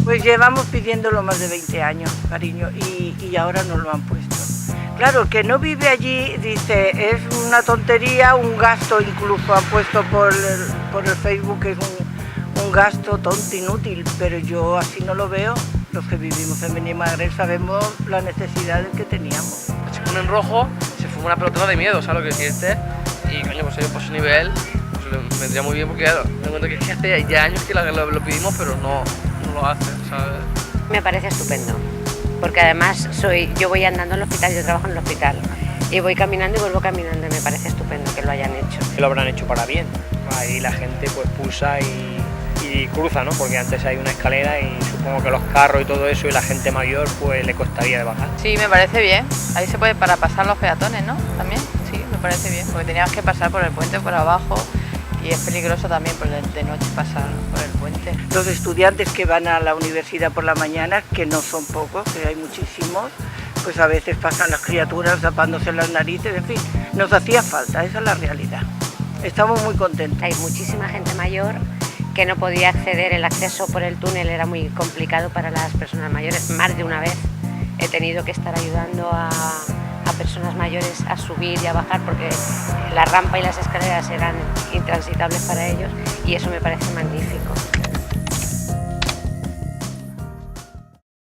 Pues llevamos pidiéndolo más de 20 años, cariño, y ahora nos lo han puesto. Claro, el que no vive allí dice, es una tontería, un gasto, incluso han puesto por el Facebook, que es un gasto tonto, inútil, pero yo así no lo veo. Los que vivimos en Benimagre sabemos la necesidad que teníamos. Se pone en rojo, se fuma una pelotera de miedo, ¿sabes lo que decir? Y coño, pues por ese nivel, pues me vendría muy bien porque claro, me cuenta que es que hace ya años que lo pedimos, pero no lo hacen, ¿sabes? Me parece estupendo, porque además yo voy andando al hospital, yo trabajo en el hospital, y voy caminando y vuelvo caminando, y me parece estupendo que lo hayan hecho. Que lo habrán hecho para bien, ahí la gente pues pulsa y cruza, ¿no? Porque antes hay una escalera y supongo que los carros y todo eso y la gente mayor pues le costaría de bajar. Sí, me parece bien, ahí se puede para pasar los peatones, ¿no? También, sí, me parece bien, porque teníamos que pasar por el puente por abajo y es peligroso también de noche pasar por el puente. Los estudiantes que van a la universidad por la mañana, que no son pocos, que hay muchísimos, pues a veces pasan las criaturas tapándose las narices, en fin, nos hacía falta, esa es la realidad. Estamos muy contentos. Hay muchísima gente mayor que no podía acceder, el acceso por el túnel era muy complicado para las personas mayores. Más de una vez he tenido que estar ayudando a personas mayores a subir y a bajar porque la rampa y las escaleras eran intransitables para ellos y eso me parece magnífico.